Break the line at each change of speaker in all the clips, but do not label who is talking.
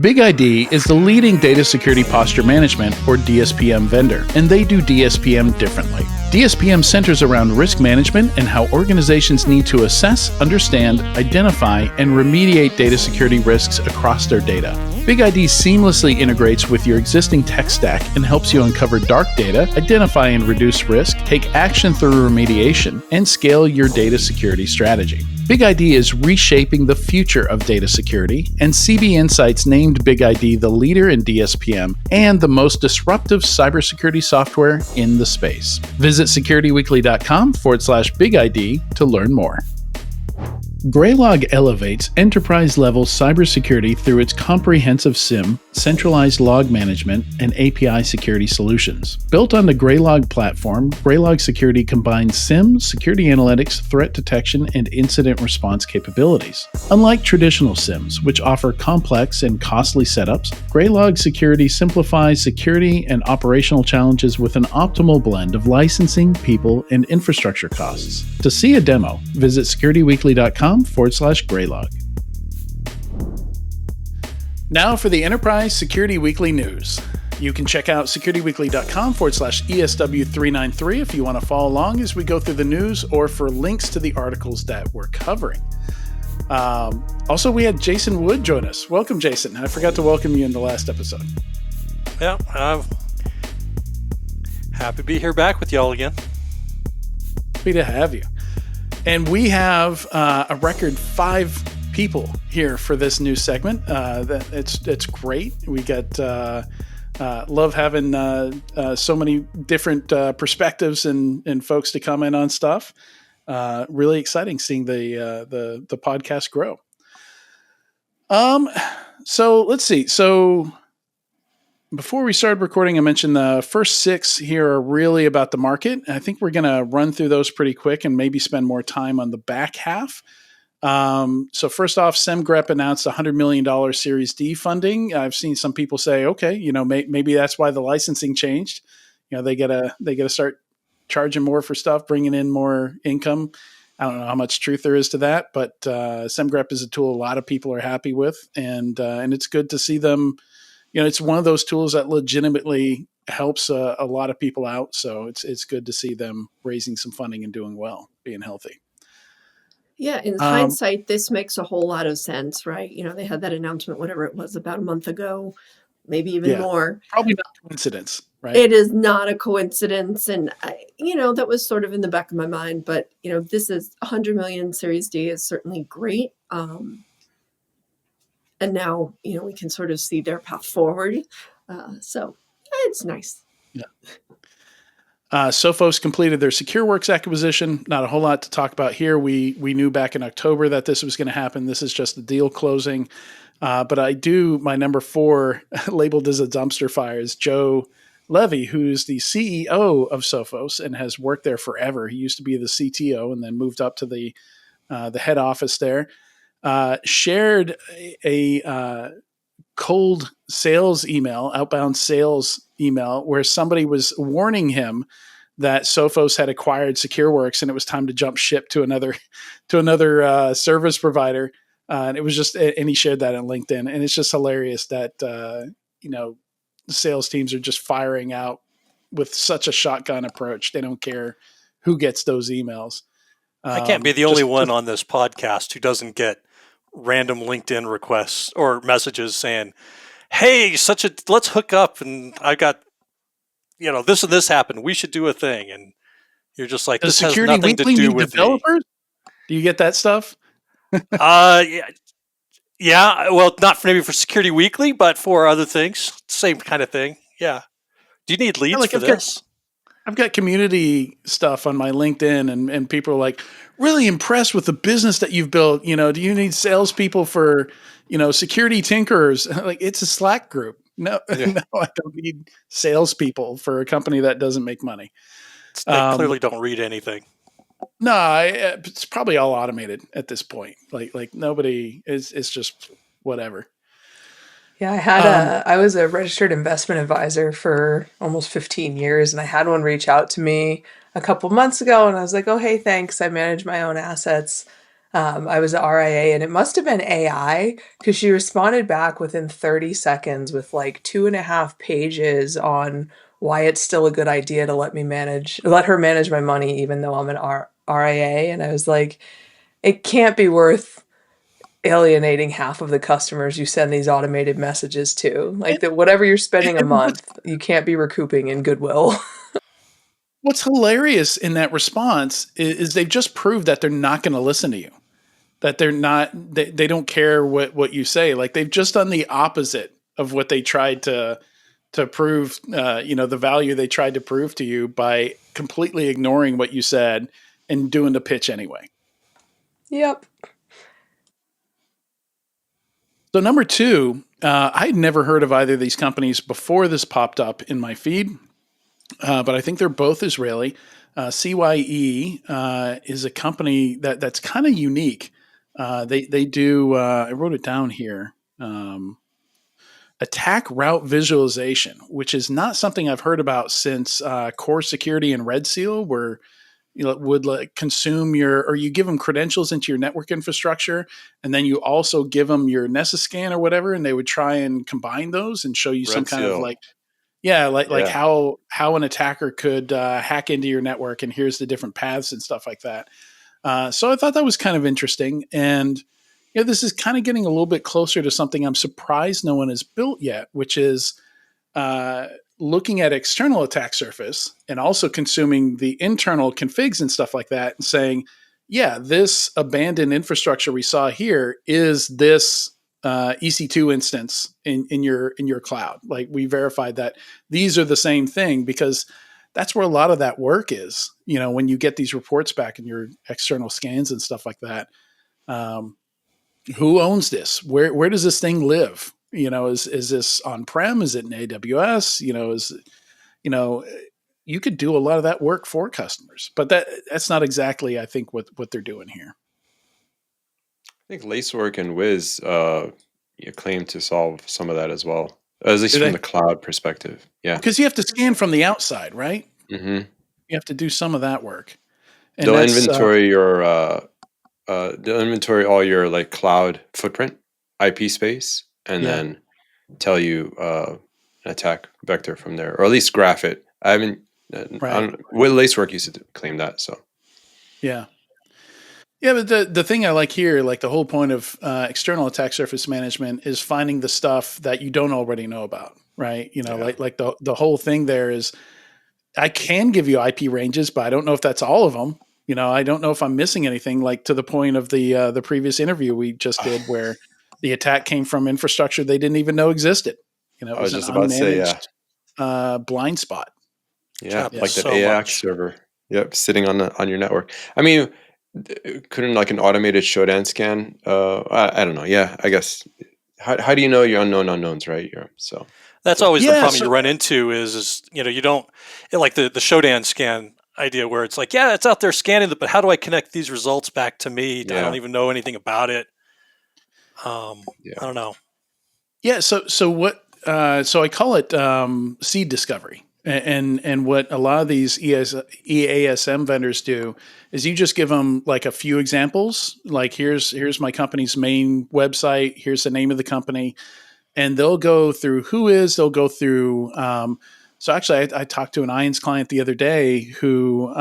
BigID is the leading data security posture management, or DSPM vendor, and they do DSPM differently. DSPM centers around risk management and how organizations need to assess, understand, identify, and remediate data security risks across their data. BigID seamlessly integrates with your existing tech stack and helps you uncover dark data, identify and reduce risk, take action through remediation, and scale your data security strategy. BigID is reshaping the future of data security, and CB Insights named BigID the leader in DSPM and the most disruptive cybersecurity software in the space. Visit securityweekly.com/BigID to learn more. Graylog elevates enterprise-level cybersecurity through its comprehensive SIEM, centralized log management, and API security solutions. Built on the Graylog platform, Graylog Security combines SIEM, security analytics, threat detection, and incident response capabilities. Unlike traditional SIEMs, which offer complex and costly setups, Graylog Security simplifies security and operational challenges with an optimal blend of licensing, people, and infrastructure costs. To see a demo, visit securityweekly.com/Graylog. Now for the Enterprise Security Weekly News. You can check out securityweekly.com/ESW393 if you want to follow along as we go through the news or for links to the articles that we're covering. Also, we had Jason Wood join us. Welcome, Jason. I forgot to welcome you in the last episode.
Yeah, I'm happy to be here back with y'all again.
Happy to have you. And we have a record 5 people here for this new segment. It's great. We got love having so many different perspectives and folks to comment on stuff. Really exciting seeing the podcast grow. So let's see. So before we started recording, I mentioned the first 6 here are really about the market. I think we're going to run through those pretty quick and maybe spend more time on the back half. So first off, Semgrep announced $100 million Series D funding. I've seen some people say, okay, maybe that's why the licensing changed. They gotta start charging more for stuff, bringing in more income. I don't know how much truth there is to that, but Semgrep is a tool a lot of people are happy with, and it's good to see them. It's one of those tools that legitimately helps a lot of people out. So it's good to see them raising some funding and doing well, being healthy.
Yeah, in hindsight, this makes a whole lot of sense, right? They had that announcement, whatever it was, about a month ago, maybe even more.
Probably not a coincidence, right?
It is not a coincidence. And, that was sort of in the back of my mind. But, this is 100 million Series D is certainly great. And now, we can sort of see their path forward. So it's nice.
Yeah. Sophos completed their Secureworks acquisition. Not a whole lot to talk about here. We knew back in October that this was going to happen. This is just the deal closing. But my number 4 labeled as a dumpster fire is Joe Levy, who's the CEO of Sophos and has worked there forever. He used to be the CTO and then moved up to the head office there. Shared a cold sales email, outbound sales email, where somebody was warning him that Sophos had acquired Secureworks and it was time to jump ship to another service provider. And it was and he shared that on LinkedIn, and it's just hilarious that sales teams are just firing out with such a shotgun approach. They don't care who gets those emails.
I can't be the only one on this podcast who doesn't get random LinkedIn requests or messages saying, hey, let's hook up. And I got, this and this happened. We should do a thing. And you're just like, this has nothing to do with
developers. Do you get that stuff?
Yeah. Well, not maybe for Security Weekly, but for other things, same kind of thing. Yeah. Do you need leads for this?
I've got community stuff on my LinkedIn, and people are like, really impressed with the business that you've built. Do you need salespeople for, security tinkerers? Like, it's a Slack group. No, no, I don't need salespeople for a company that doesn't make money.
They clearly don't read anything.
No, it's probably all automated at this point. Like nobody is. It's just whatever.
Yeah, I was a registered investment advisor for almost 15 years, and I had one reach out to me a couple months ago, and I was like, oh, hey, thanks. I manage my own assets. I was at RIA, and it must have been AI because she responded back within 30 seconds with like 2.5 pages on why it's still a good idea to let her manage my money, even though I'm an RIA. And I was like, it can't be worth alienating half of the customers you send these automated messages to. Like that, whatever you're spending a month, you can't be recouping in goodwill.
What's hilarious in that response is they've just proved that they're not going to listen to you. That they don't care what you say. Like they've just done the opposite of what they tried to prove, the value they tried to prove to you by completely ignoring what you said and doing the pitch anyway.
Yep.
So number 2, I'd never heard of either of these companies before this popped up in my feed, but I think they're both Israeli. CYE is a company that's kind of unique. They do, I wrote it down here, attack route visualization, which is not something I've heard about since core security and Red Seal, where would like consume or you give them credentials into your network infrastructure, and then you also give them your Nessus scan or whatever, and they would try and combine those and show you some kind of like how an attacker could hack into your network, and here's the different paths and stuff like that. So I thought that was kind of interesting, and this is kind of getting a little bit closer to something I'm surprised no one has built yet, which is looking at external attack surface and also consuming the internal configs and stuff like that and saying, yeah, this abandoned infrastructure we saw here is this EC2 instance in your cloud. Like we verified that these are the same thing, because that's where a lot of that work is. When you get these reports back in your external scans and stuff like that, who owns this? Where does this thing live? Is this on-prem? Is it in AWS? You could do a lot of that work for customers, but that's not exactly, I think, what they're doing here.
I think Lacework and Wiz claim to solve some of that as well, at least from the cloud perspective. Yeah,
because you have to scan from the outside, right?
Mm-hmm.
You have to do some of that work. And
they'll inventory all your like cloud footprint, IP space, and then tell you an attack vector from there, or at least graph it. I haven't. Will Lacework used to claim that? So.
Yeah. Yeah, but the thing I like here, like the whole point of external attack surface management, is finding the stuff that you don't already know about, right? Like the whole thing there is, I can give you IP ranges, but I don't know if that's all of them. I don't know if I'm missing anything, like to the point of the previous interview we just did where the attack came from infrastructure they didn't even know existed. It was
I was just about to say,
blind spot.
Yeah, like the AX server. Yep, sitting on your network. I mean, couldn't like an automated showdown scan? I don't know. Yeah, I guess. How do you know your unknown unknowns, right? So
that's always the problem you run into is you don't like the showdown scan idea where it's like, yeah, it's out there scanning, but how do I connect these results back to me? I don't even know anything about it. I don't know. Yeah.
So what? So I call it seed discovery. And what a lot of these EASM vendors do is you just give them like a few examples. Like here's my company's main website. Here's the name of the company, and they'll go through they'll go through. So actually, I talked to an IONS client the other day who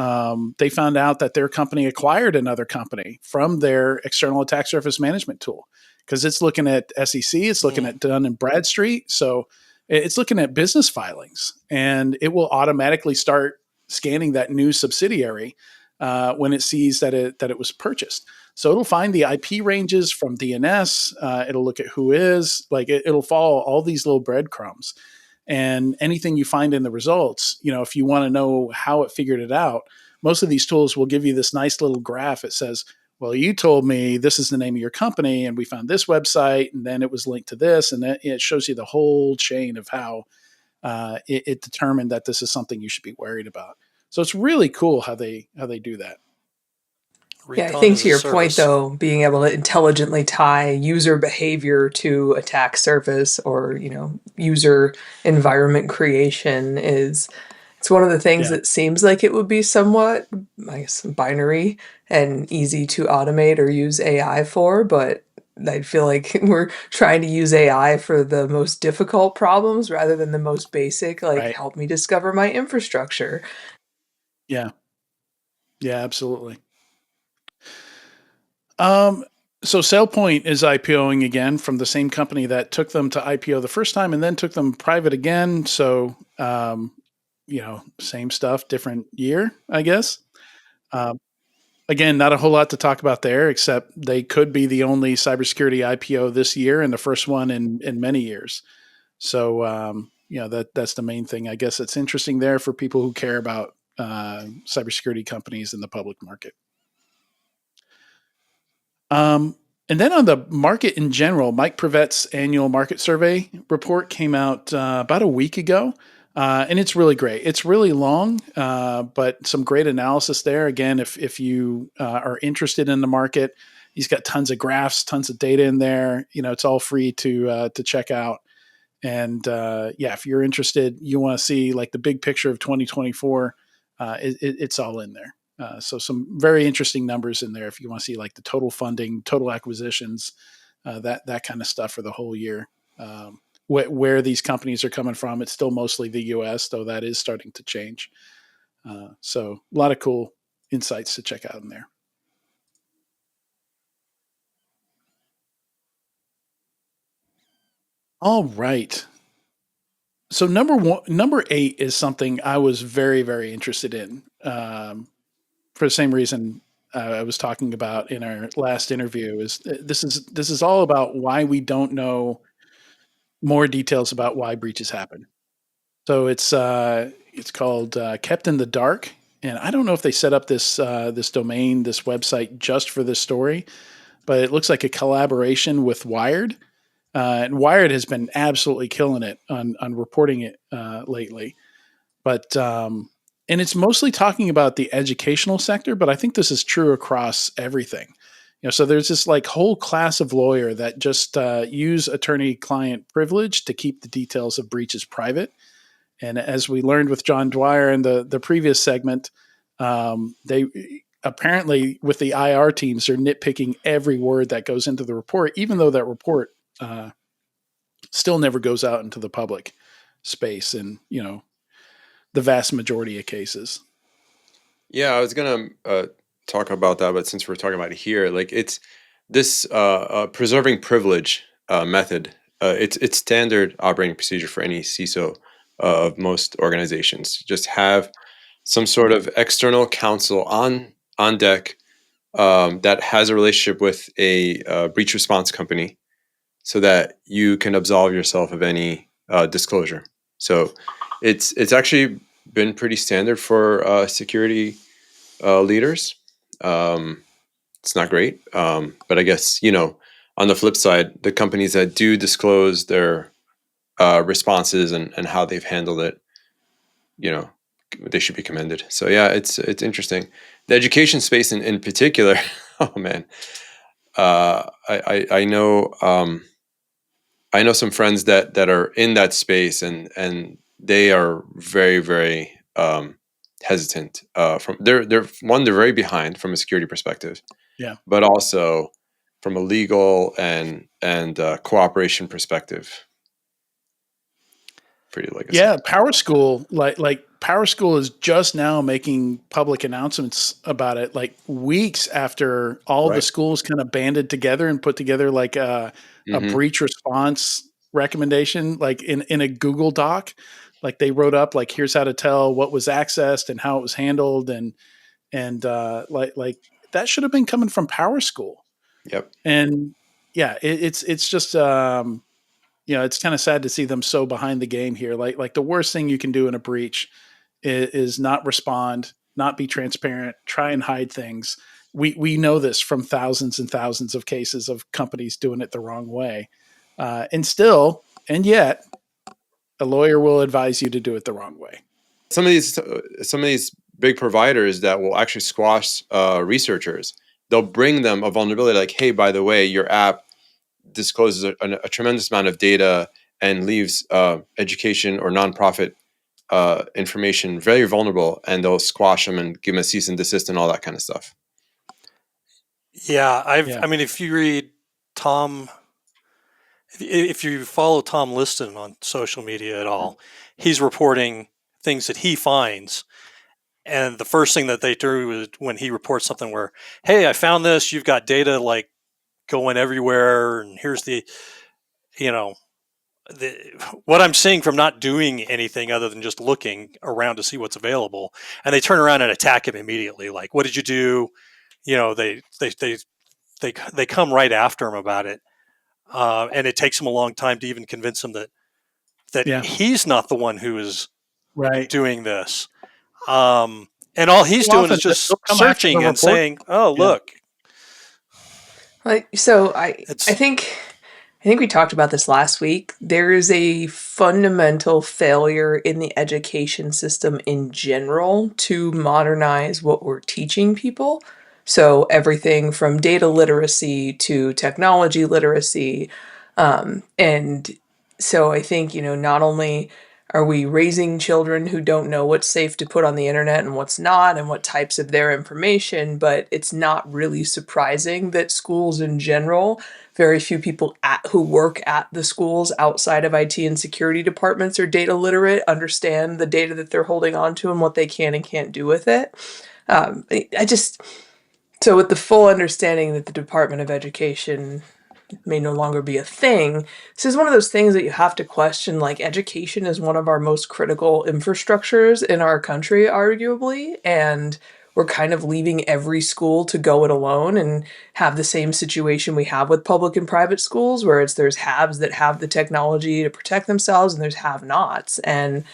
they found out that their company acquired another company from their external attack surface management tool, because it's looking at SEC, it's looking at Dun & Bradstreet. So it's looking at business filings, and it will automatically start scanning that new subsidiary when it sees that it was purchased. So it'll find the IP ranges from DNS. It'll look at who is, like it'll follow all these little breadcrumbs, and anything you find in the results, if you want to know how it figured it out, most of these tools will give you this nice little graph. It says, well, you told me this is the name of your company, and we found this website, and then it was linked to this, and it shows you the whole chain of how it determined that this is something you should be worried about. So it's really cool how they do that.
Yeah, I think to your point, though, being able to intelligently tie user behavior to attack surface or user environment creation is It's one of the things that seems like it would be somewhat, I guess, binary and easy to automate or use AI for, but I feel like we're trying to use AI for the most difficult problems rather than the most basic, like
Right.
help me discover my infrastructure.
Yeah. Yeah, absolutely. So SailPoint is IPOing again from the same company that took them to IPO the first time and then took them private again. So, same stuff, different year, I guess. Um, Again, not a whole lot to talk about there, except they could be the only cybersecurity IPO this year and the first one in many years. So, that's the main thing. I guess it's interesting there for people who care about cybersecurity companies in the public market. And then on the market in general, Mike Privet's annual market survey report came out about a week ago. And it's really great. It's really long, but some great analysis there. Again, if you are interested in the market, he's got tons of graphs, tons of data in there. It's all free to check out. And if you're interested, you want to see like the big picture of 2024. It's all in there. So some very interesting numbers in there if you want to see like the total funding, total acquisitions, that kind of stuff for the whole year. Where these companies are coming from, it's still mostly the U.S., though that is starting to change. So a lot of cool insights to check out in there. All right. So number 8 is something I was very, very interested in. For the same reason I was talking about in our last interview, is this is all about why we don't know more details about why breaches happen. So it's called Kept in the Dark, and I don't know if they set up this domain, this website just for this story, but it looks like a collaboration with Wired, and Wired has been absolutely killing it on reporting it lately. But and it's mostly talking about the educational sector, but I think this is true across everything. So there's this like whole class of lawyer that just use attorney-client privilege to keep the details of breaches private. And as we learned with John Dwyer in the previous segment, they apparently with the IR teams are nitpicking every word that goes into the report, even though that report still never goes out into the public space. And the vast majority of cases.
Yeah, I was gonna talk about that, but since we're talking about it here, like it's this preserving privilege method. It's standard operating procedure for any CISO of most organizations. Just have some sort of external counsel on deck that has a relationship with a breach response company, so that you can absolve yourself of any disclosure. So it's actually been pretty standard for security leaders. It's not great, but I guess on the flip side, the companies that do disclose their responses and how they've handled it, they should be commended. So yeah, it's interesting. The education space in particular. Oh man, I know. I know some friends that are in that space, and they are very, very hesitant. They're very behind from a security perspective,
Yeah,
but also from a legal and cooperation perspective, pretty legacy.
Yeah, Power School, like Power School is just now making public announcements about it, like weeks after all the schools kind of banded together and put together like a breach response recommendation, like in a Google Doc. Like they wrote up like here's how to tell what was accessed and how it was handled, and like that should have been coming from Power School.
Yep.
And yeah, it's just it's kind of sad to see them so behind the game here. Like the worst thing you can do in a breach is not respond, not be transparent, try and hide things. We know this from thousands and thousands of cases of companies doing it the wrong way, and yet a lawyer will advise you to do it the wrong way.
Some of these big providers that will actually squash researchers, they'll bring them a vulnerability like, hey, by the way, your app discloses a tremendous amount of data and leaves education or nonprofit information very vulnerable, and they'll squash them and give them a cease and desist and all that kind of stuff.
Yeah, I mean, if you read Tom, if you follow Tom Liston on social media at all, he's reporting things that he finds. And the first thing that they do is when he reports something where, hey, I found this, you've got data like going everywhere, and here's the, what I'm seeing from not doing anything other than just looking around to see what's available. And they turn around and attack him immediately. Like, what did you do? They come right after him about it. And it takes him a long time to even convince him that he's not the one who is doing this. And all he's doing is just searching and saying, "Oh, look."
So I think we talked about this last week. There is a fundamental failure in the education system in general to modernize what we're teaching people. So everything from data literacy to technology literacy. And so I think, not only are we raising children who don't know what's safe to put on the internet and what's not, and what types of their information, but it's not really surprising that schools in general, very few people who work at the schools outside of IT and security departments are data literate, understand the data that they're holding on to and what they can and can't do with it. So with the full understanding that the Department of Education may no longer be a thing, this is one of those things that you have to question. Like, education is one of our most critical infrastructures in our country, arguably, and we're kind of leaving every school to go it alone and have the same situation we have with public and private schools, where there's haves that have the technology to protect themselves and there's have-nots. And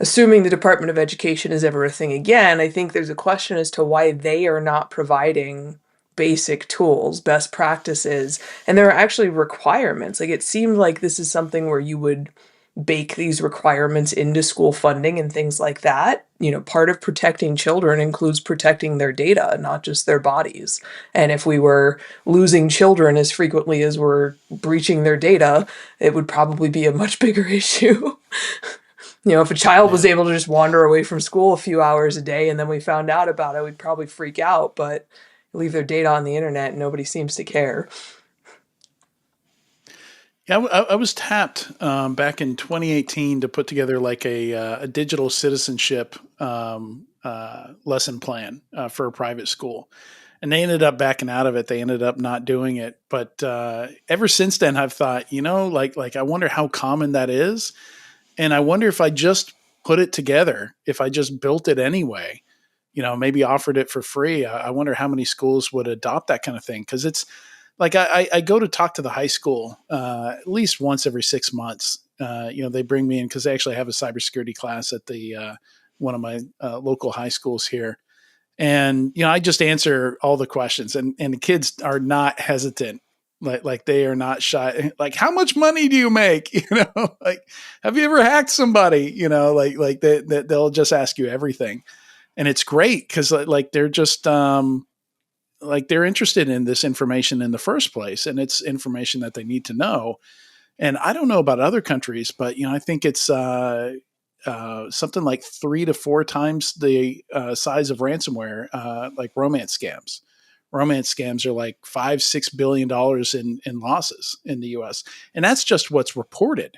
assuming the Department of Education is ever a thing again, I think there's a question as to why they are not providing basic tools, best practices, and there are actually requirements. Like, it seemed like this is something where you would bake these requirements into school funding and things like that. Part of protecting children includes protecting their data, not just their bodies. And if we were losing children as frequently as we're breaching their data, it would probably be a much bigger issue. If a child was able to just wander away from school a few hours a day and then we found out about it, we'd probably freak out, but leave their data on the internet and nobody seems to care.
Yeah, I was tapped back in 2018 to put together like a digital citizenship lesson plan for a private school. And they ended up backing out of it. They ended up not doing it. But ever since then, I've thought, I wonder how common that is. And I wonder if I just put it together, if I just built it anyway, maybe offered it for free. I wonder how many schools would adopt that kind of thing. Because it's like I go to talk to the high school at least once every 6 months. They bring me in because they actually have a cybersecurity class at the one of my local high schools here. And, I just answer all the questions. And the kids are not hesitant. Like they are not shy. Like, how much money do you make? Like, have you ever hacked somebody? They'll just ask you everything. And it's great because like they're just they're interested in this information in the first place, and it's information that they need to know. And I don't know about other countries, but I think it's something like 3 to 4 times the size of ransomware, like romance scams. Romance scams are like $5-6 billion in losses in the U.S., and that's just what's reported.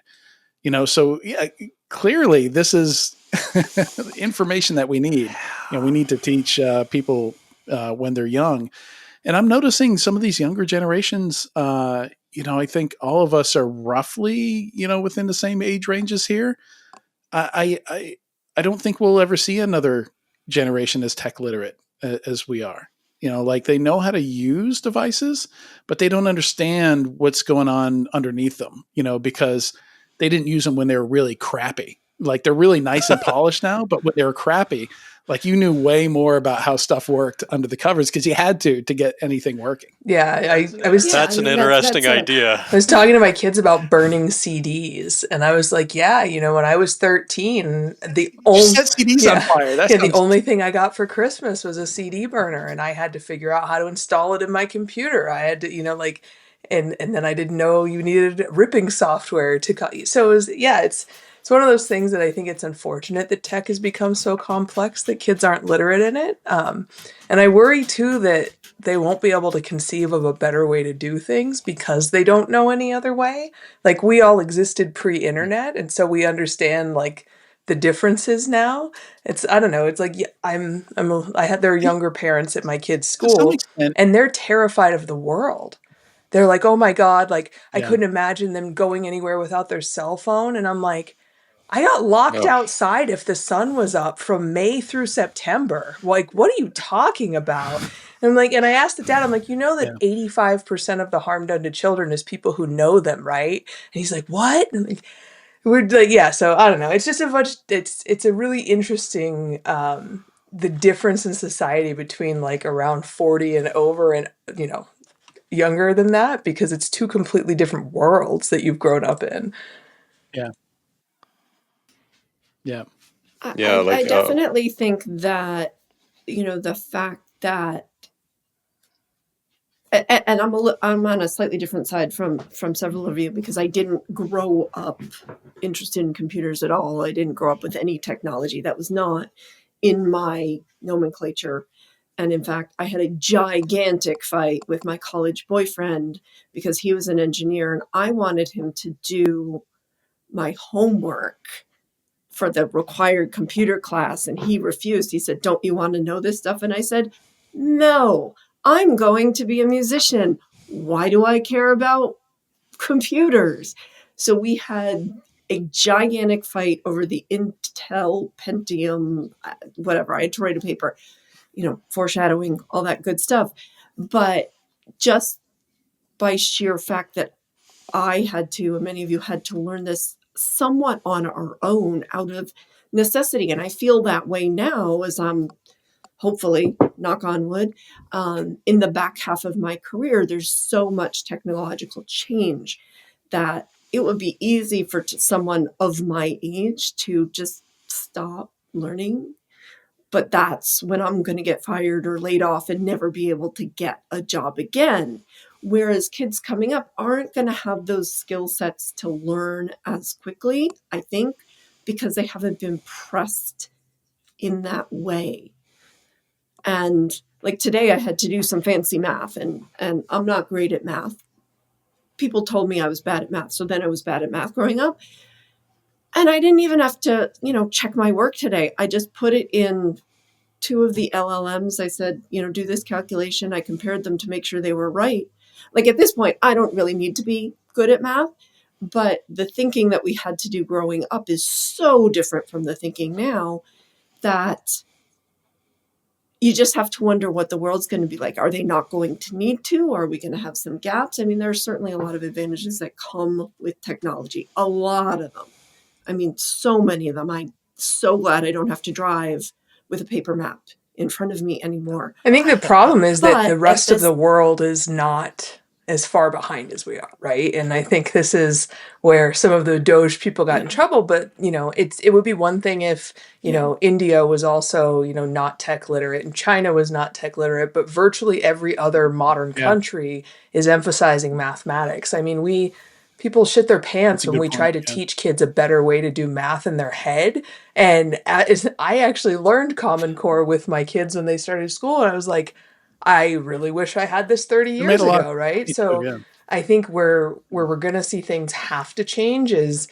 So clearly this is information that we need. We need to teach people when they're young. And I'm noticing some of these younger generations, I think all of us are roughly, within the same age ranges here. I don't think we'll ever see another generation as tech literate as we are. Like they know how to use devices, but they don't understand what's going on underneath them, because they didn't use them when they were really crappy. Like they're really nice and polished now, but when they were crappy, like you knew way more about how stuff worked under the covers because you had to get anything working.
Yeah, I was.
That's an interesting idea.
I was talking to my kids about burning CDs, and I was like, "Yeah, when I was 13, the only
set CDs on fire.
The only thing I got for Christmas was a CD burner, and I had to figure out how to install it in my computer. I had to, and then I didn't know you needed ripping software to cut. So it was, It's one of those things that I think it's unfortunate that tech has become so complex that kids aren't literate in it. And I worry too that they won't be able to conceive of a better way to do things because they don't know any other way. Like we all existed pre-internet, and so we understand like the differences now. I don't know. It's like there are younger parents at my kids'
To some
school,
extent,
and they're terrified of the world. They're like, oh my God, like I
yeah.
couldn't imagine them going anywhere without their cell phone. And I'm like, I got locked
Oh.
outside if the sun was up from May through September. Like, what are you talking about? And I'm like, and I asked the dad, I'm like, you know that 85% of the harm done to children is people who know them, right? And he's like, what? And I'm like, we're like, yeah. So I don't know. It's just it's a really interesting, the difference in society between like around 40 and over and, younger than that, because it's two completely different worlds that you've grown up in.
Yeah. Yeah.
I definitely think that, the fact that, and I'm on a slightly different side from several of you, because I didn't grow up interested in computers at all. I didn't grow up with any technology. That was not in my nomenclature. And in fact, I had a gigantic fight with my college boyfriend because he was an engineer and I wanted him to do my homework for the required computer class. And he refused. He said, don't you want to know this stuff? And I said, no, I'm going to be a musician. Why do I care about computers? So we had a gigantic fight over the Intel Pentium, whatever. I had to write a paper, foreshadowing, all that good stuff. But just by sheer fact that I had to, and many of you had to learn this somewhat on our own out of necessity. And I feel that way now as I'm hopefully, knock on wood, in the back half of my career. There's so much technological change that it would be easy for someone of my age to just stop learning. But that's when I'm going to get fired or laid off and never be able to get a job again. Whereas kids coming up aren't going to have those skill sets to learn as quickly, I think, because they haven't been pressed in that way. And like today I had to do some fancy math and I'm not great at math. People told me I was bad at math. So then I was bad at math growing up. And I didn't even have to, check my work today. I just put it in two of the LLMs. I said, do this calculation. I compared them to make sure they were right. Like at this point, I don't really need to be good at math, but the thinking that we had to do growing up is so different from the thinking now that you just have to wonder what the world's going to be like. Are they not going to need to? Are we going to have some gaps? I mean, there are certainly a lot of advantages that come with technology, a lot of them. I mean, so many of them. I'm so glad I don't have to drive with a paper map in front of me anymore.
I think the problem is that the rest of the world is not as far behind as we are, right? And I think this is where some of the Doge people got in trouble. But it would be one thing if India was also not tech literate and China was not tech literate, but virtually every other modern country is emphasizing mathematics. I mean, people shit their pants when we try to teach kids a better way to do math in their head. And I actually learned Common Core with my kids when they started school. And I was like, I really wish I had this 30 years ago, right? So I think where we're going to see things have to change is,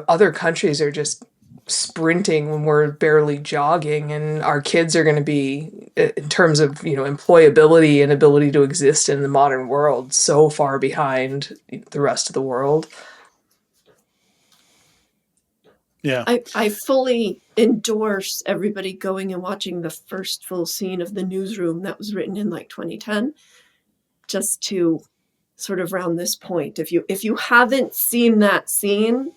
other countries are just sprinting when we're barely jogging, and our kids are going to be, in terms of employability and ability to exist in the modern world, so far behind the rest of the world.
Yeah,
I fully endorse everybody going and watching the first full scene of The Newsroom that was written in like 2010, just to sort of round this point. If you haven't seen that scene,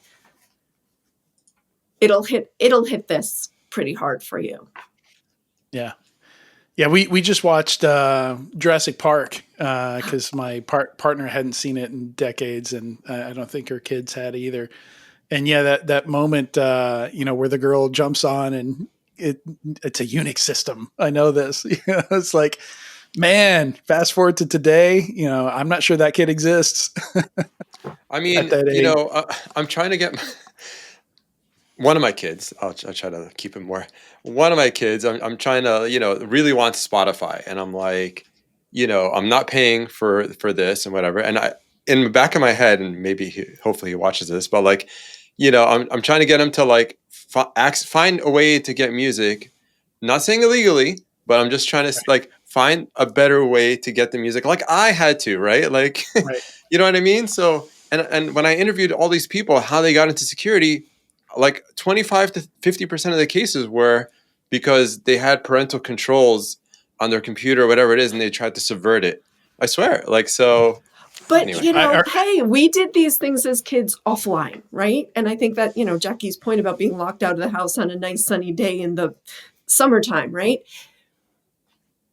it'll hit this pretty hard for you.
Yeah. Yeah, we just watched Jurassic Park because my partner hadn't seen it in decades, and I don't think her kids had either. And yeah, that moment, where the girl jumps on and it's a Unix system. I know this. It's like, man, fast forward to today, I'm not sure that kid exists.
I mean, I'm trying to get one of my kids, I'll try to keep it more. One of my kids, I'm trying to, really wants Spotify, and I'm like, I'm not paying for this and whatever. And in the back of my head, and maybe hopefully he watches this, but like, I'm trying to get him to like find a way to get music. Not saying illegally, but I'm just trying to like find a better way to get the music, like I had to, right? Like,
Right.
you know what I mean? So, and when I interviewed all these people, how they got into security, like 25 to 50% of the cases were because they had parental controls on their computer or whatever it is, and they tried to subvert it. I swear. Like, so.
But,
Anyway.
hey, we did these things as kids offline, right? And I think that, Jackie's point about being locked out of the house on a nice sunny day in the summertime, right?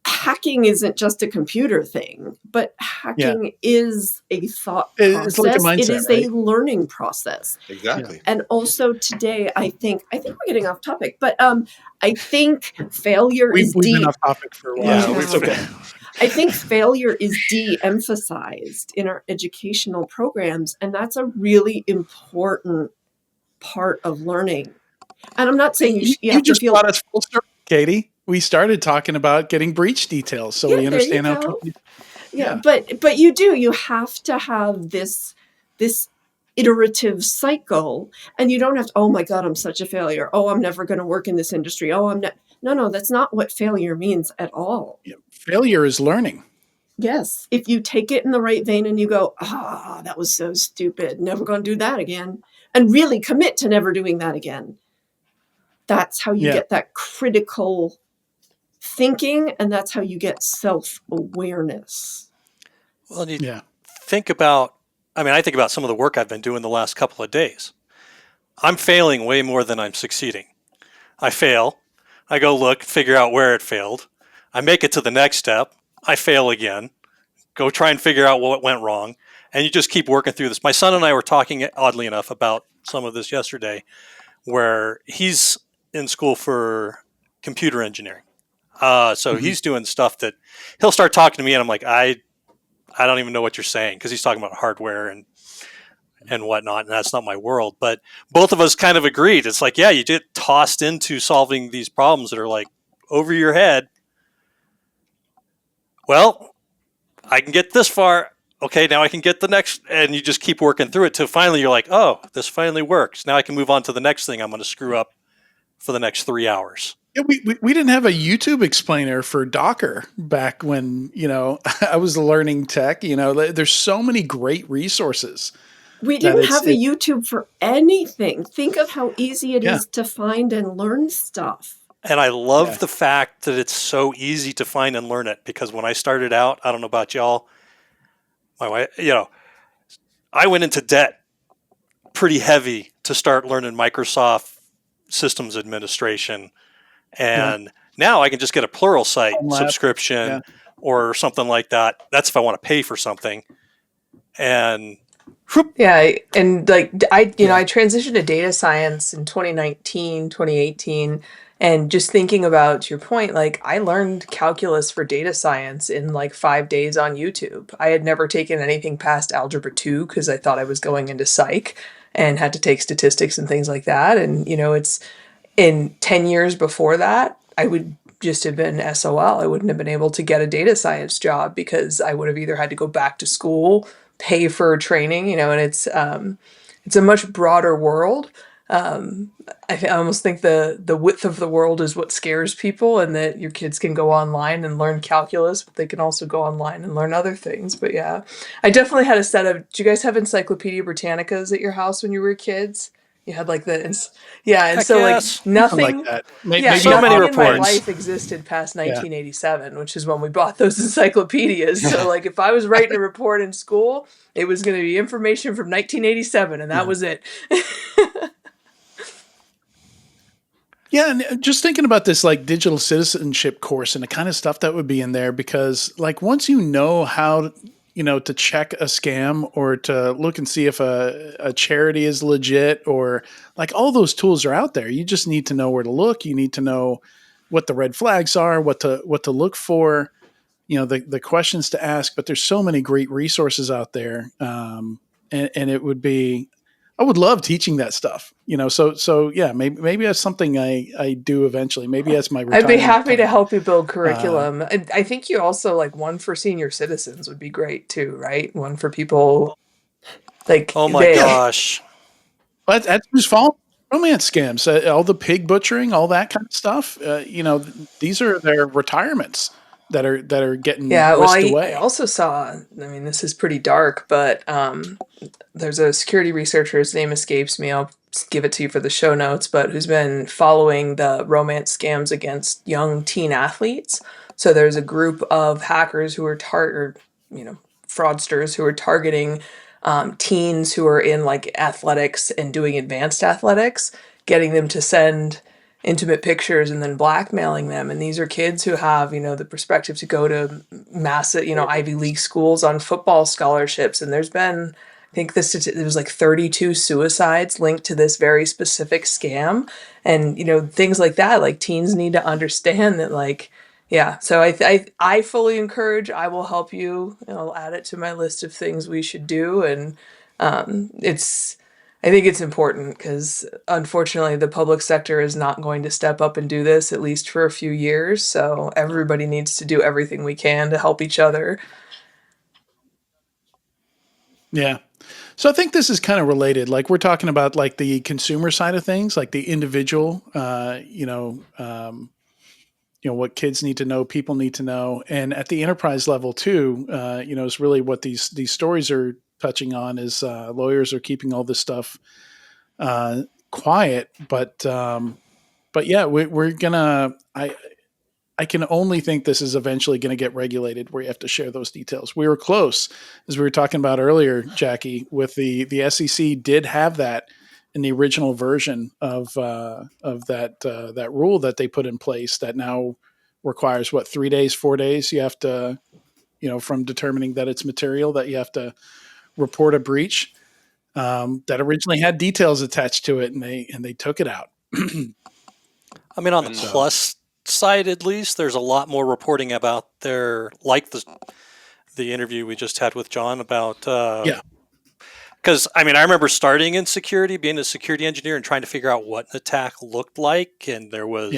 Hacking isn't just a computer thing, but hacking is a thought process.
It's like a mindset,
it is a learning process.
Exactly.
And also today, I think we're getting off topic, but I think failure is
we've been off topic for a while.
Yeah.
It's okay.
I think failure is de-emphasized in our educational programs, and that's a really important part of learning. And I'm not saying you have
just
to feel
brought us full circle, Katie. We started talking about getting breach details, so we understand how companies.
Yeah, but you have to have this iterative cycle, and you don't have to, oh my God, I'm such a failure. Oh, I'm never going to work in this industry. Oh, I'm not. No, that's not what failure means at all.
Yeah. Failure is learning.
Yes. If you take it in the right vein and you go, that was so stupid, never going to do that again, and really commit to never doing that again. That's how you get that critical thinking, and that's how you get self-awareness.
Well, you think about, I think about some of the work I've been doing the last couple of days. I'm failing way more than I'm succeeding. I fail. I go look, figure out where it failed. I make it to the next step. I fail again. Go try and figure out what went wrong. And you just keep working through this. My son and I were talking, oddly enough, about some of this yesterday, where he's in school for computer engineering. So he's doing stuff that he'll start talking to me, and I'm like, I don't even know what you're saying, because he's talking about hardware and whatnot, and that's not my world. But both of us kind of agreed. It's like, yeah, you get tossed into solving these problems that are like over your head. Well, I can get this far. Okay, now I can get the next, and you just keep working through it till finally you're like, oh, this finally works. Now I can move on to the next thing I'm going to screw up for the next 3 hours.
Yeah, we didn't have a YouTube explainer for Docker back when, I was learning tech. There's so many great resources.
We didn't have a YouTube for anything. Think of how easy it is to find and learn stuff.
And I love the fact that it's so easy to find and learn it, because when I started out, I don't know about y'all, my wife, I went into debt pretty heavy to start learning Microsoft systems administration. And now I can just get a Pluralsight subscription or something like that. That's if I want to pay for something. And
and like I transitioned to data science in 2019, 2018, and just thinking about your point, like I learned calculus for data science in like 5 days on YouTube. I had never taken anything past algebra 2 because I thought I was going into psych and had to take statistics and things like that. And it's in 10 years before that, I would just have been SOL. I wouldn't have been able to get a data science job because I would have either had to go back to school, pay for training, and it's a much broader world. I almost think the width of the world is what scares people, and that your kids can go online and learn calculus, but they can also go online and learn other things. But yeah, I definitely had a set of, do you guys have Encyclopedia Britannicas at your house when you were kids? You had like and so like nothing
like that.
so many reports
in my life existed past 1987, which is when we bought those encyclopedias. So like if I was writing a report in school, it was going to be information from 1987, and that was it.
Yeah, and just thinking about this like digital citizenship course and the kind of stuff that would be in there, because like once you know how to check a scam or to look and see if a charity is legit, or like all those tools are out there. You just need to know where to look. You need to know what the red flags are, what to look for, the questions to ask. But there's so many great resources out there. And it would be, I would love teaching that stuff, so yeah, maybe that's something I do eventually. Maybe that's my retirement
I'd be happy to
plan.
help you build curriculum. And I think you also like one for senior citizens would be great too, right? One for people like
Oh my gosh.
But that's who's following romance scams, all the pig butchering, all that kind of stuff. These are their retirements that are getting
Yeah, well,
whisked
I
away.
also saw, I mean, this is pretty dark, but there's a security researcher, his name escapes me, I'll give it to you for the show notes, but who's been following the romance scams against young teen athletes. So there's a group of hackers who are fraudsters who are targeting teens who are in like athletics and doing advanced athletics, getting them to send intimate pictures and then blackmailing them. And these are kids who have, the perspective to go to massive, Ivy League schools on football scholarships. And there's been, I think there was like 32 suicides linked to this very specific scam. And, things like that, like teens need to understand that, like, yeah. So I fully encourage, I will help you. I'll add it to my list of things we should do. And I think it's important because unfortunately the public sector is not going to step up and do this, at least for a few years. So everybody needs to do everything we can to help each other.
Yeah. So I think this is kind of related. Like we're talking about like the consumer side of things, like the individual, what kids need to know, people need to know. And at the enterprise level too, is really what these stories are touching on is lawyers are keeping all this stuff quiet, but yeah, we're gonna. I can only think this is eventually going to get regulated, where you have to share those details. We were close, as we were talking about earlier, Jackie. With the SEC did have that in the original version of that rule that they put in place that now requires 3 days, 4 days. You have to, from determining that it's material, that you have to report a breach. That originally had details attached to it, and they took it out.
I mean, on the plus side, at least, there's a lot more reporting about like the interview we just had with John about. Because, I mean, I remember starting in security, being a security engineer and trying to figure out what an attack looked like. And there was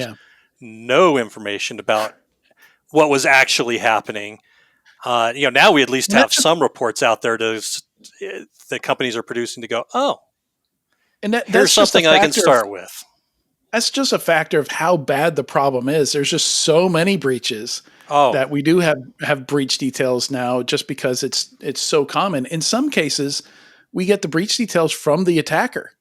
no information about what was actually happening. Now we at least have some reports out there that companies are producing to go, oh, and here's something I can start with.
That's just a factor of how bad the problem is. There's just so many breaches that we do have breach details now, just because it's so common. In some cases, we get the breach details from the attacker.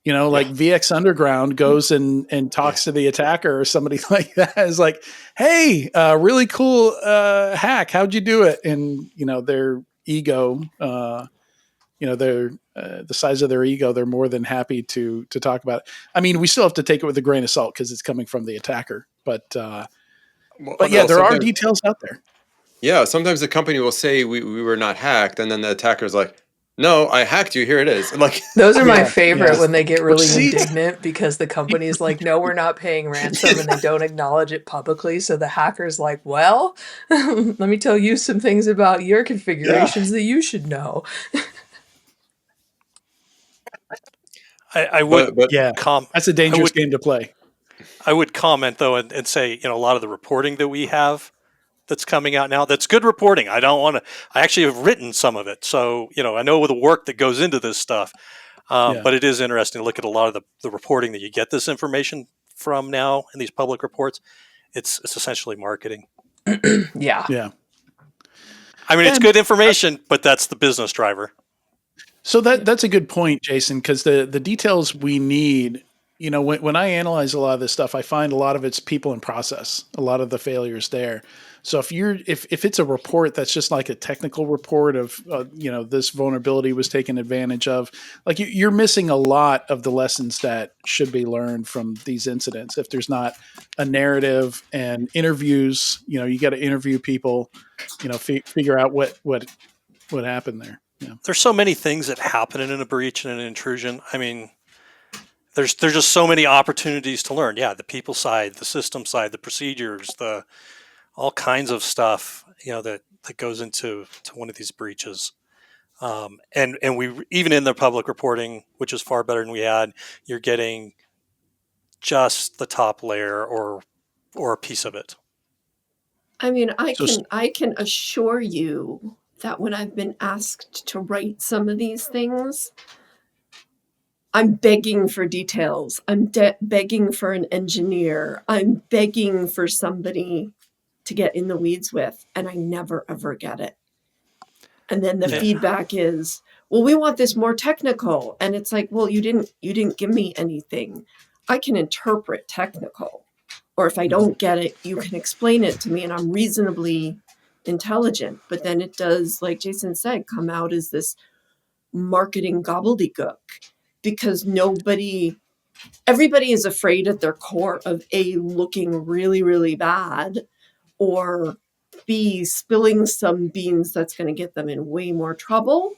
Like VX Underground goes and talks to the attacker or somebody like that. Is like, hey, really cool hack. How'd you do it? And their ego, their the size of their ego, they're more than happy to talk about it. I mean, we still have to take it with a grain of salt because it's coming from the attacker. But yeah, there are details out there.
Yeah, sometimes the company will say we were not hacked, and then the attacker's like, no, I hacked you. Here it is. Like,
those are my favorite when they get really indignant because the company is like, no, we're not paying ransom, and they don't acknowledge it publicly. So the hacker's like, well, let me tell you some things about your configurations that you should know.
I would,
that's a dangerous game to play.
I would comment though and say, a lot of the reporting that we have that's coming out now, that's good reporting. I actually have written some of it. So, I know the work that goes into this stuff, but it is interesting to look at a lot of the reporting that you get this information from now in these public reports. It's essentially marketing.
Yeah.
I mean, it's good information, but that's the business driver.
So that's a good point, Jason, because the details we need, when I analyze a lot of this stuff, I find a lot of it's people and process, a lot of the failures there. So if it's a report that's just like a technical report of, this vulnerability was taken advantage of, like you're missing a lot of the lessons that should be learned from these incidents. If there's not a narrative and interviews, you got to interview people, figure out what happened there. Yeah.
There's so many things that happen in a breach and an intrusion. I mean, there's just so many opportunities to learn. Yeah, the people side, the system side, the procedures, all kinds of stuff, that goes into one of these breaches. And we, even in the public reporting, which is far better than we had, you're getting just the top layer or a piece of it.
I mean,
So
I can assure you that when I've been asked to write some of these things, I'm begging for details. I'm begging for an engineer. I'm begging for somebody to get in the weeds with, and I never ever get it. And then the feedback is, well, we want this more technical. And it's like, well, you didn't give me anything. I can interpret technical. Or if I don't get it, you can explain it to me and I'm reasonably intelligent. But then it does, like Jason said, come out as this marketing gobbledygook because everybody is afraid at their core of A, looking really, really bad, or B, spilling some beans that's going to get them in way more trouble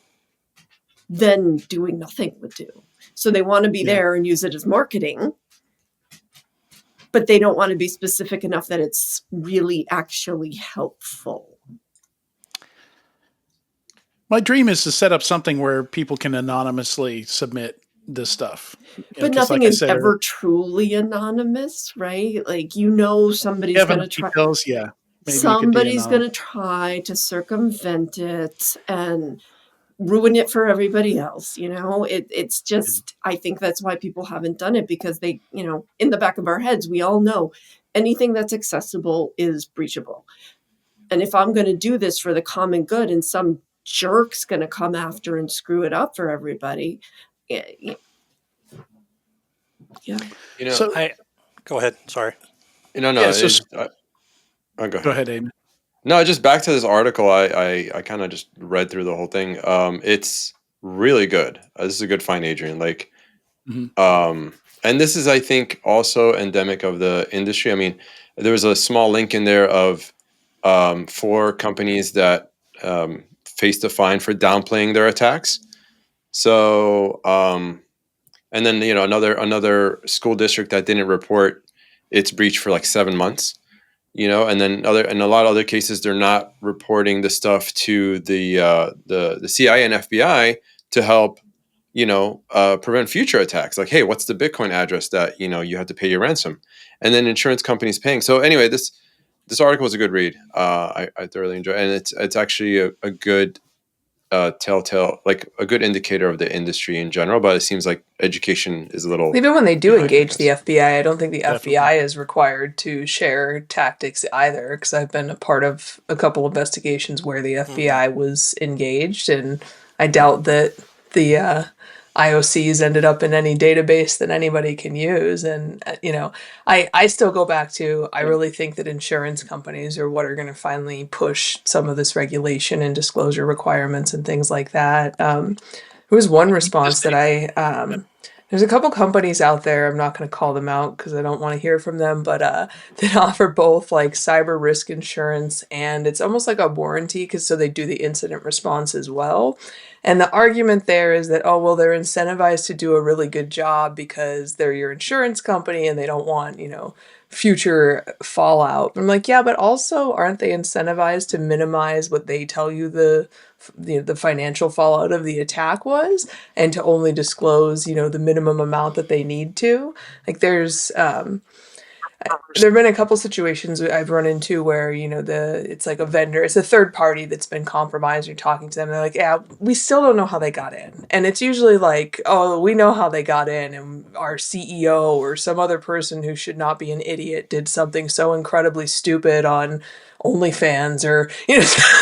than doing nothing would do. So they want to be there and use it as marketing, but they don't want to be specific enough that it's really actually helpful.
My dream is to set up something where people can anonymously submit this stuff.
But nothing is ever truly anonymous, right? Like, somebody's going to try.
Details, yeah.
Somebody's going to try to circumvent it and ruin it for everybody else. It's just, I think that's why people haven't done it, because they, in the back of our heads, we all know anything that's accessible is breachable. And if I'm going to do this for the common good and some jerk's going to come after and screw it up for everybody. Yeah.
Go ahead. Sorry.
Go ahead, Amy.
No, just back to this article. I kind of just read through the whole thing. It's really good. This is a good find, Adrian. And this is, I think, also endemic of the industry. I mean, there was a small link in there of 4 companies that faced a fine for downplaying their attacks. So, and then another school district that didn't report its breach for like 7 months. And then a lot of other cases, they're not reporting the stuff to the CIA and FBI to help, prevent future attacks. Like, hey, what's the Bitcoin address that, you have to pay your ransom? And then insurance companies paying. So anyway, this article is a good read. I thoroughly enjoy it. And it's actually a good telltale, like a good indicator of the industry in general, but it seems like education is a little...
Even when they do engage the FBI, I don't think the FBI is required to share tactics either, because I've been a part of a couple investigations where the FBI was engaged, and I doubt that the IOCs ended up in any database that anybody can use. And, I still go back to, I really think that insurance companies are what are going to finally push some of this regulation and disclosure requirements and things like that. There was one response that there's a couple companies out there, I'm not going to call them out because I don't want to hear from them, but that offer both like cyber risk insurance, and it's almost like a warranty, so they do the incident response as well. And the argument there is that, they're incentivized to do a really good job because they're your insurance company and they don't want, future fallout. I'm like, yeah, but also aren't they incentivized to minimize what they tell you the financial fallout of the attack was, and to only disclose, the minimum amount that they need to? Like, there's there have been a couple situations I've run into where, it's like a vendor, it's a third party that's been compromised. You're talking to them, and they're like, yeah, we still don't know how they got in. And it's usually like, oh, we know how they got in, and our CEO or some other person who should not be an idiot did something so incredibly stupid on OnlyFans or,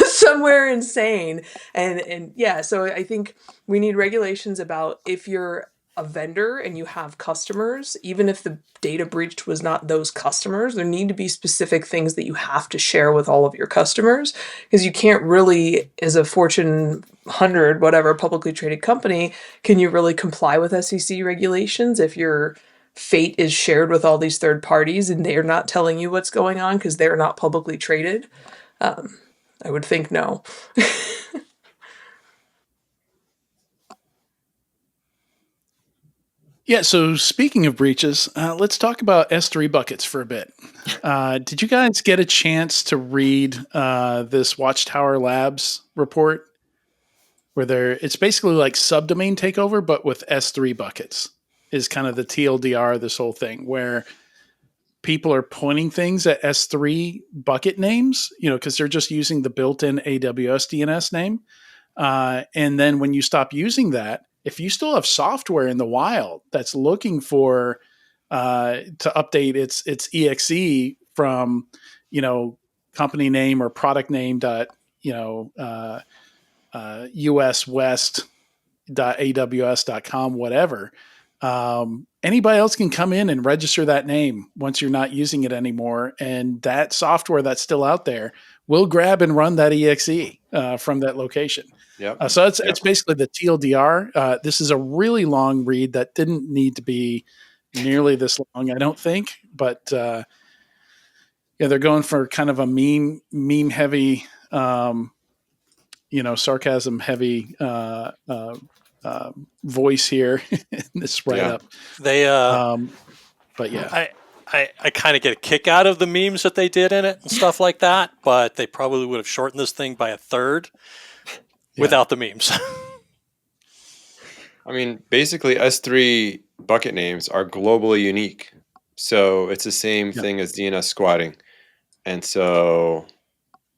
somewhere insane. And yeah, so I think we need regulations about, if you're a vendor and you have customers, even if the data breached was not those customers, there need to be specific things that you have to share with all of your customers, because you can't really, as a Fortune 100, whatever, publicly traded company, can you really comply with SEC regulations if your fate is shared with all these third parties and they're not telling you what's going on because they're not publicly traded? I would think no.
Yeah, so speaking of breaches, let's talk about S3 buckets for a bit. Did you guys get a chance to read this Watchtower Labs report? where it's basically like subdomain takeover, but with S3 buckets is kind of the TLDR of this whole thing, where people are pointing things at S3 bucket names, because they're just using the built-in AWS DNS name. And then when you stop using that, if you still have software in the wild that's looking for to update its exe from company name or product name dot uswest.aws.com, whatever, anybody else can come in and register that name once you're not using it anymore, and that software that's still out there will grab and run that exe from that location.
Yep.
So it's basically the TLDR. This is a really long read that didn't need to be nearly this long, I don't think. But they're going for kind of a meme heavy, sarcasm heavy voice here in this write up.
They,
but yeah,
I kind of get a kick out of the memes that they did in it and stuff like that. But they probably would have shortened this thing by a third. Without the memes.
I mean, basically S3 bucket names are globally unique. So it's the same thing as DNS squatting. And so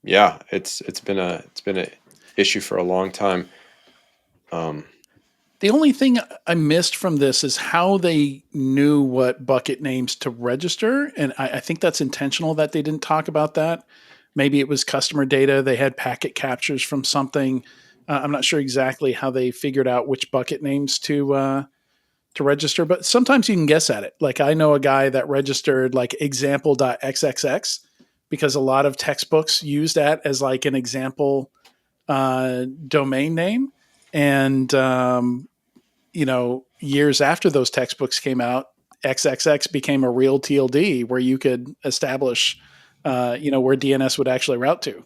it's been a issue for a long time.
The only thing I missed from this is how they knew what bucket names to register. And I think that's intentional that they didn't talk about that. Maybe it was customer data. They had packet captures from something. I'm not sure exactly how they figured out which bucket names to register, but sometimes you can guess at it. Like I know a guy that registered like example.xxx because a lot of textbooks use that as like an example domain name. And, years after those textbooks came out, XXX became a real TLD where you could establish, where DNS would actually route to,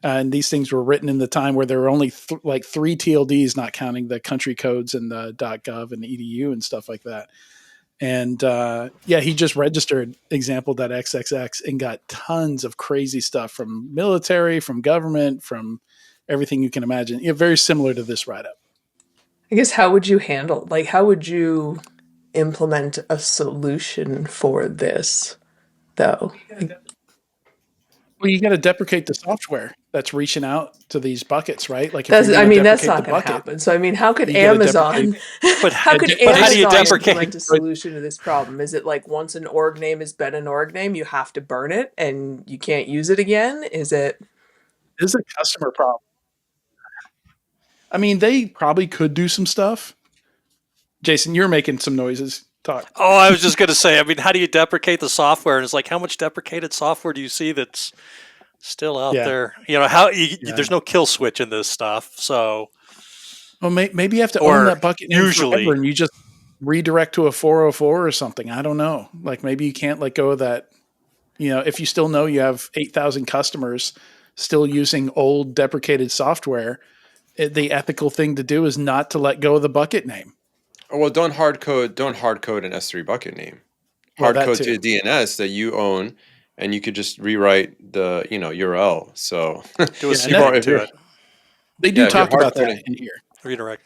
and these things were written in the time where there were only like 3 TLDs, not counting the country codes and the .gov and the .edu and stuff like that. And he just registered example.xxx and got tons of crazy stuff from military, from government, from everything you can imagine. Very similar to this write-up.
I guess how would you implement a solution for this, though?
Well, you got to deprecate the software that's reaching out to these buckets, right? Like,
that's not going to happen. So, I mean, how could Amazon? How do you implement a solution to this problem? Is it like once an org name has been an org name, you have to burn it and you can't use it again? Is it?
This is a customer problem. I mean, they probably could do some stuff. Jason, you're making some noises. Talk.
Oh, I was just going to say, I mean, how do you deprecate the software? And it's like, how much deprecated software do you see that's still out there? There's no kill switch in this stuff. So,
well, maybe you have to own that bucket name forever and you just redirect to a 404 or something. I don't know. Like maybe you can't let go of that. If you still know you have 8,000 customers still using old deprecated software, the ethical thing to do is not to let go of the bucket name.
Well, don't hard code an S3 bucket name. Hard code to a DNS that you own, and you could just rewrite the URL. So
do a CBOR to it.
They do talk about that in here.
Redirect.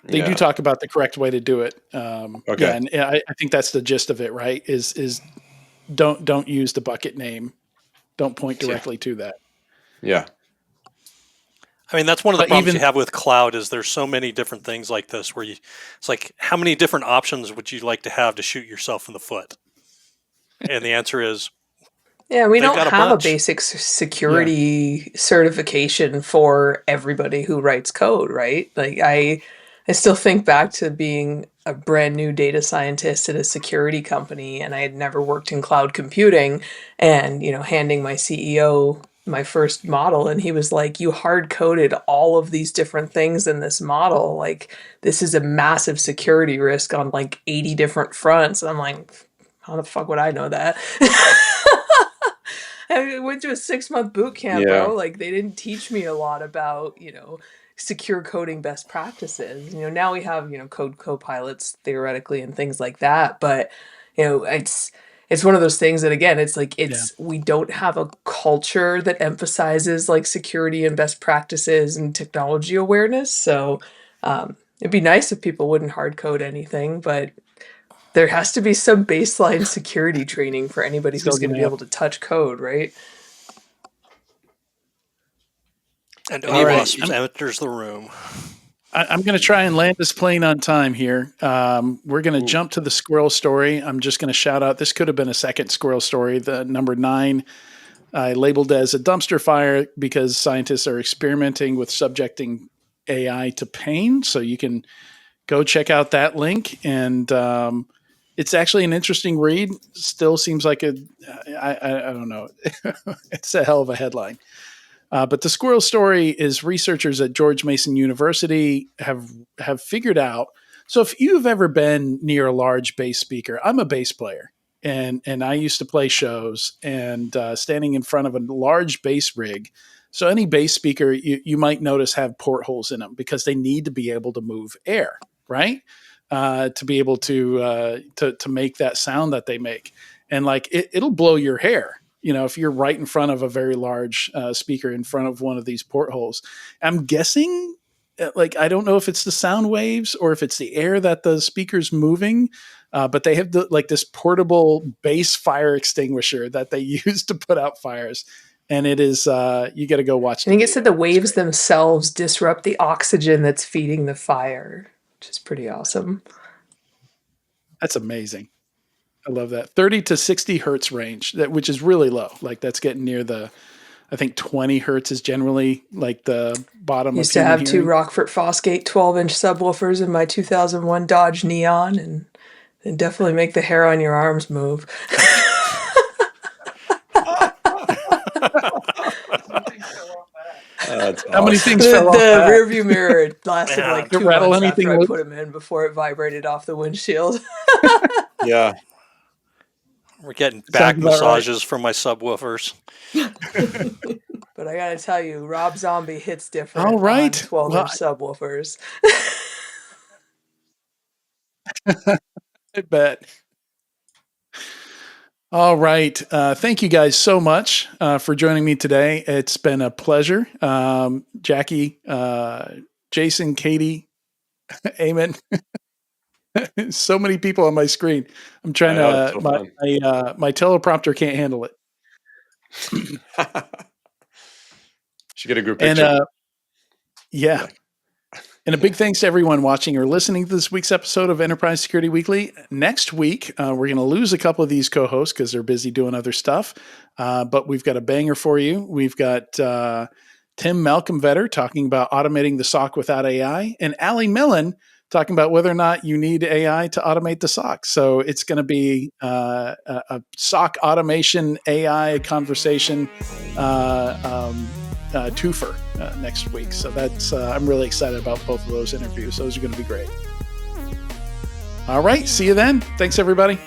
They do talk about the correct way to do it. Okay. Yeah, and I think that's the gist of it, right? Is don't use the bucket name. Don't point directly to that.
Yeah.
I mean, that's one of the problems you have with cloud is there's so many different things like this where it's like, how many different options would you like to have to shoot yourself in the foot? And the answer is,
we don't have a basic security certification for everybody who writes code, right? Like I still think back to being a brand new data scientist at a security company, and I had never worked in cloud computing, and handing my CEO my first model, and he was like, you hard coded all of these different things in this model, like this is a massive security risk on like 80 different fronts. And I'm like, how the fuck would I know that? I went to a 6-month boot camp, bro. Like they didn't teach me a lot about secure coding best practices. Now we have code co-pilots theoretically and things like that, but it's it's one of those things that, again, it's like, we don't have a culture that emphasizes like security and best practices and technology awareness. So it'd be nice if people wouldn't hard code anything, but there has to be some baseline security training for anybody who's going to be able to touch code, right?
And OWASP enters the room.
I'm going to try and land this plane on time here. We're going to jump to the squirrel story. I'm just going to shout out, this could have been a second squirrel story. The number 9, I labeled as a dumpster fire because scientists are experimenting with subjecting AI to pain. So you can go check out that link. And it's actually an interesting read. Still seems like I don't know. It's a hell of a headline. But the squirrel story is researchers at George Mason University have figured out. So if you've ever been near a large bass speaker, I'm a bass player, and I used to play shows, and standing in front of a large bass rig. So any bass speaker you might notice have portholes in them because they need to be able to move air, right? To be able to make that sound that they make, and like it'll blow your hair. If you're right in front of a very large speaker in front of one of these portholes. I'm guessing, I don't know if it's the sound waves or if it's the air that the speaker's moving, but they have this portable bass fire extinguisher that they use to put out fires. And it is, you got to go watch.
I think it said the waves themselves disrupt the oxygen that's feeding the fire, which is pretty awesome.
That's amazing. I love that 30 to 60 hertz range, which is really low. Like that's getting near I think 20 hertz is generally like the bottom.
Used to have 2 Rockford Fosgate 12-inch subwoofers in my 2001 Dodge Neon, and they definitely make the hair on your arms move.
How many things
the
fell off that?
rear view mirror lasted like 2 months after I put them in before it vibrated off the windshield.
Yeah.
We're getting back massages from my subwoofers.
But I gotta tell you, Rob Zombie hits different
on
12-inch subwoofers.
I bet. All right. Thank you guys so much for joining me today. It's been a pleasure. Jackie, Jason, Katie, Eamon. So many people on my screen. I'm trying my teleprompter can't handle it.
Should get a group picture.
And yeah. And a big thanks to everyone watching or listening to this week's episode of Enterprise Security Weekly. Next week, we're going to lose a couple of these co-hosts because they're busy doing other stuff. But we've got a banger for you. We've got Tim Malcolm-Vetter talking about automating the SOC without AI, and Allie Millen talking about whether or not you need AI to automate the SOC. So it's going to be a SOC automation AI conversation twofer next week. So that's I'm really excited about both of those interviews. Those are going to be great. All right. See you then. Thanks, everybody.